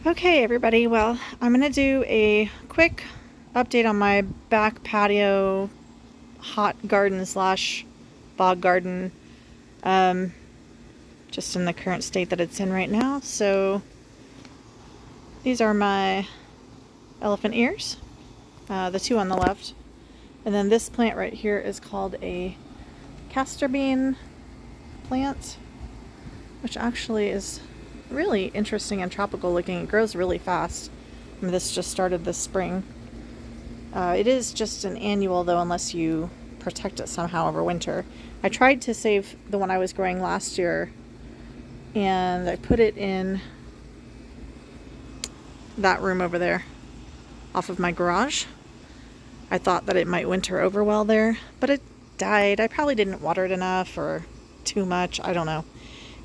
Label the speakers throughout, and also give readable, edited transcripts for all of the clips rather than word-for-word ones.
Speaker 1: Okay, everybody. Well, I'm going to do a quick update on my back patio hot garden slash bog garden, um, just in the current state that it's in right now. So these are my elephant ears, the two on the left. And then this plant right here is called a castor bean plant, which actually is really interesting and tropical looking. It grows really fast. I mean, this just started this spring. It is just an annual though, unless you protect it somehow over winter. I tried to save the one I was growing last year, and I put it in that room over there off of my garage. I thought that it might winter over well there, but it died. I probably didn't water it enough or too much. I don't know.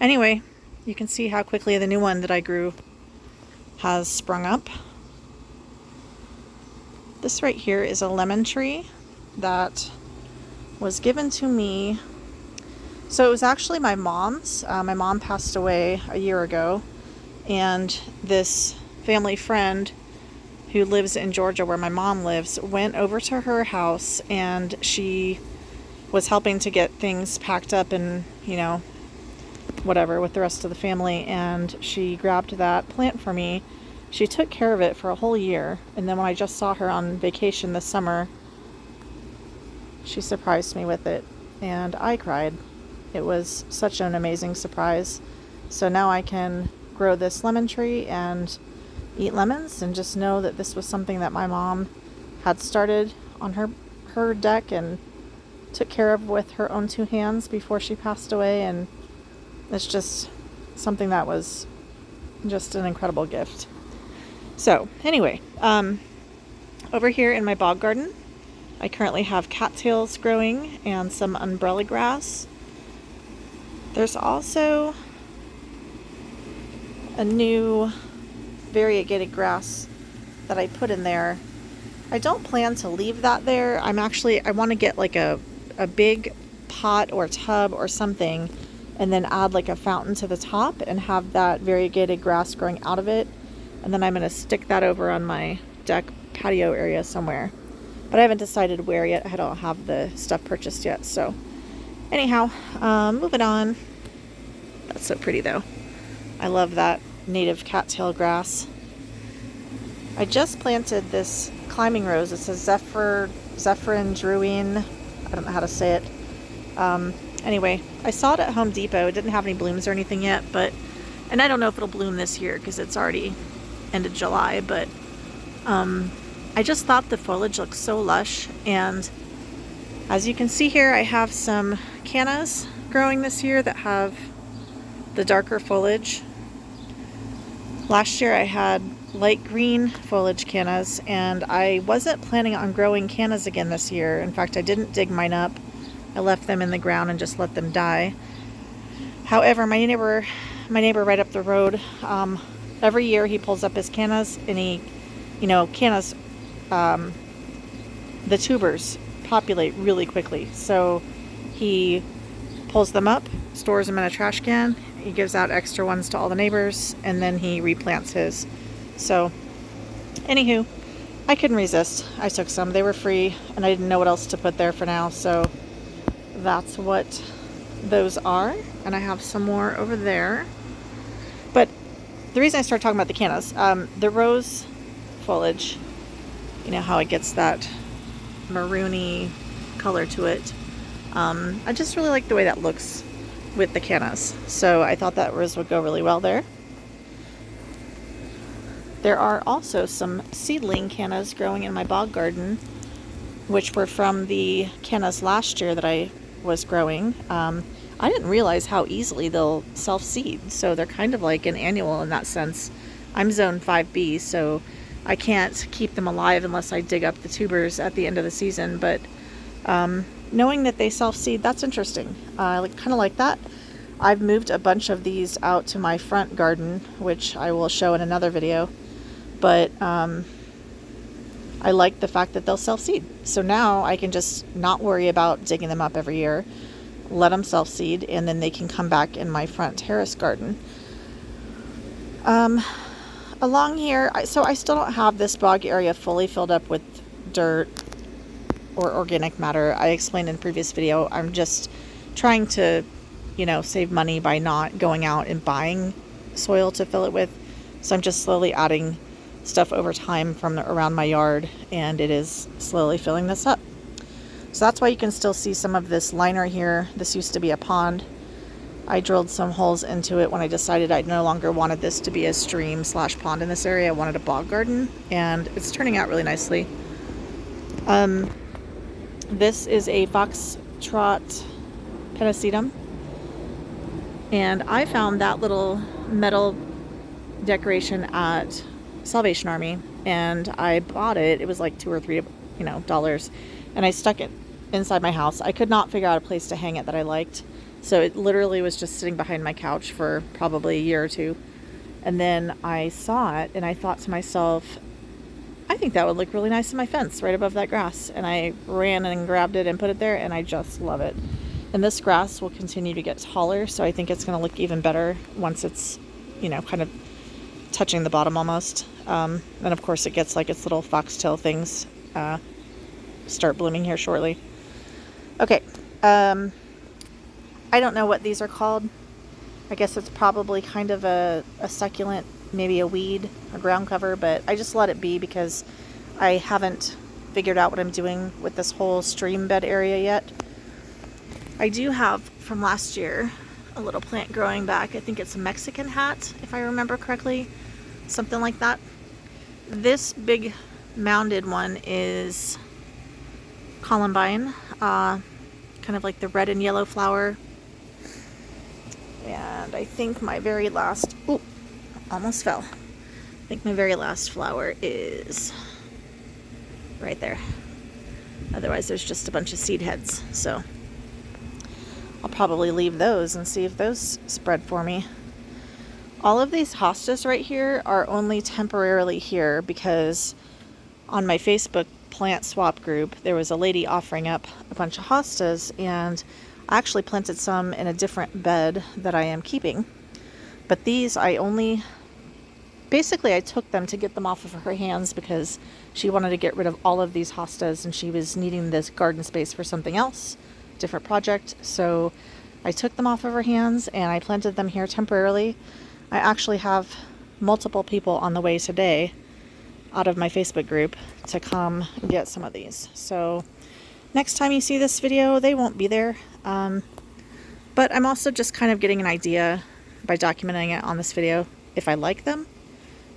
Speaker 1: Anyway, you can see how quickly the new one that I grew has sprung up. This right here is a lemon tree that was given to me. So it was actually my mom's. My mom passed away a year ago, and this family friend who lives in Georgia where my mom lives went over to her house, and she was helping to get things packed up and, whatever with the rest of the family, and she grabbed that plant for me. She took care of it for a whole year, and then when I just saw her on vacation this summer, she surprised me with it, and I cried. It was such an amazing surprise. So now I can grow this lemon tree and eat lemons, and just know that this was something that my mom had started on her deck and took care of with her own two hands before she passed away, and it's just something that was just an incredible gift. So anyway, over here in my bog garden, I currently have cattails growing and some umbrella grass. There's also a new variegated grass that I put in there. I don't plan to leave that there. I want to get like a big pot or tub or something, and then add like a fountain to the top and have that variegated grass growing out of it. And then I'm going to stick that over on my deck patio area somewhere. But I haven't decided where yet. I don't have the stuff purchased yet. So anyhow, moving on. That's so pretty though. I love that native cattail grass. I just planted this climbing rose. It's a Zephyrin Druine. I don't know how to say it. Anyway, I saw it at Home Depot. It didn't have any blooms or anything yet, and I don't know if it'll bloom this year because it's already end of July, but I just thought the foliage looked so lush. And as you can see here, I have some cannas growing this year that have the darker foliage. Last year I had light green foliage cannas, and I wasn't planning on growing cannas again this year. In fact, I didn't dig mine up. I left them in the ground and just let them die. However, my neighbor right up the road, every year he pulls up his cannas, and cannas, the tubers populate really quickly. So he pulls them up, stores them in a trash can. He gives out extra ones to all the neighbors, and then he replants his. So, anywho, I couldn't resist. I took some. They were free, and I didn't know what else to put there for now. So that's what those are. And I have some more over there. But the reason I started talking about the cannas, the rose foliage, how it gets that maroony color to it. I just really like the way that looks with the cannas. So I thought that rose would go really well there. There are also some seedling cannas growing in my bog garden, which were from the cannas last year that I was growing. I didn't realize how easily they'll self-seed, so they're kind of like an annual in that sense. I'm zone 5B, so I can't keep them alive unless I dig up the tubers at the end of the season, but knowing that they self-seed, that's interesting. I kind of like that. I've moved a bunch of these out to my front garden, which I will show in another video, but I like the fact that they'll self-seed. So now I can just not worry about digging them up every year, let them self-seed, and then they can come back in my front terrace garden. along here, so I still don't have this bog area fully filled up with dirt or organic matter. I explained in a previous video, I'm just trying to, you know, save money by not going out and buying soil to fill it with. So I'm just slowly adding stuff over time from around my yard, and it is slowly filling this up. So that's why you can still see some of this liner here. This used to be a pond. I drilled some holes into it when I decided I no longer wanted this to be a stream slash pond in this area. I wanted a bog garden, and it's turning out really nicely. This is a foxtrot pennisetum, and I found that little metal decoration at Salvation Army, and I bought it. It was like $2 or $3, dollars, and I stuck it inside my house. I could not figure out a place to hang it that I liked, so it literally was just sitting behind my couch for probably a year or two. And then I saw it, and I thought to myself, I think that would look really nice in my fence right above that grass. And I ran and grabbed it and put it there, and I just love it. And this grass will continue to get taller, so I think it's going to look even better once it's, kind of touching the bottom almost. And of course it gets like its little foxtail things start blooming here shortly. Okay, I don't know what these are called. I guess it's probably kind of a succulent, maybe a weed, a ground cover, but I just let it be because I haven't figured out what I'm doing with this whole stream bed area yet. I do have from last year a little plant growing back. I think it's a Mexican hat, if I remember correctly, something like that. This big mounded one is columbine, kind of like the red and yellow flower. And I think my very last, almost fell. I think my very last flower is right there. Otherwise there's just a bunch of seed heads. So I'll probably leave those and see if those spread for me. All of these hostas right here are only temporarily here because on my Facebook plant swap group, there was a lady offering up a bunch of hostas, and I actually planted some in a different bed that I am keeping. But these I took them to get them off of her hands because she wanted to get rid of all of these hostas and she was needing this garden space for something else, different project. So I took them off of her hands and I planted them here temporarily. I actually have multiple people on the way today out of my Facebook group to come get some of these. So next time you see this video, they won't be there. But I'm also just kind of getting an idea by documenting it on this video. If I like them,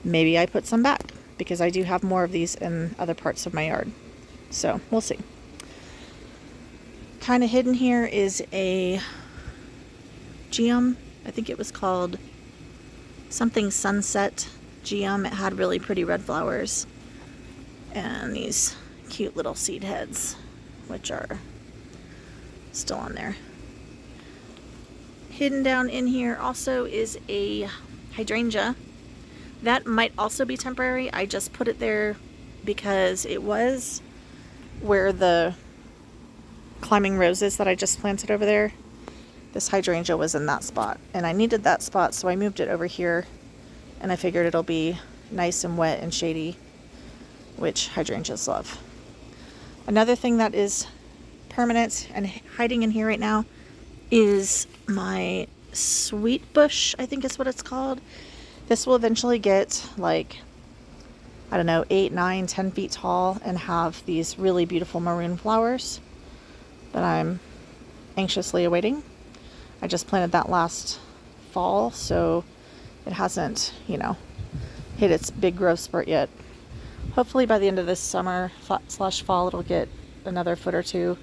Speaker 1: maybe I put some back because I do have more of these in other parts of my yard. So we'll see. Kind of hidden here is a geum. I think it was called something Sunset Geum. It had really pretty red flowers and these cute little seed heads, which are still on there. Hidden down in here also is a hydrangea. That might also be temporary. I just put it there because it was where the climbing roses that I just planted over there. This hydrangea was in that spot, and I needed that spot, so I moved it over here, and I figured it'll be nice and wet and shady, which hydrangeas love. Another thing that is permanent and hiding in here right now is my sweet bush, I think is what it's called. This will eventually get like, 8, 9, 10 feet tall and have these really beautiful maroon flowers that I'm anxiously awaiting. I just planted that last fall, so it hasn't, hit its big growth spurt yet. Hopefully by the end of this summer / fall, it'll get another foot or two,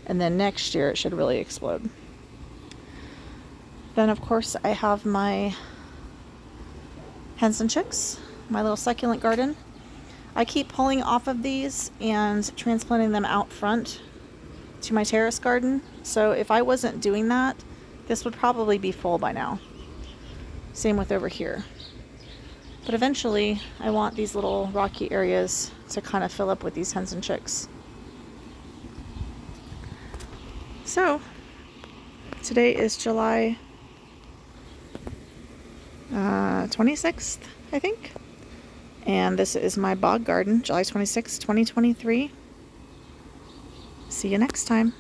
Speaker 1: and then next year it should really explode. Then of course I have my hens and chicks, my little succulent garden. I keep pulling off of these and transplanting them out front to my terrace garden. So if I wasn't doing that, this would probably be full by now. Same with over here. But eventually I want these little rocky areas to kind of fill up with these hens and chicks. So today is July 26th, I think. And this is my bog garden, July 26, 2023. See you next time.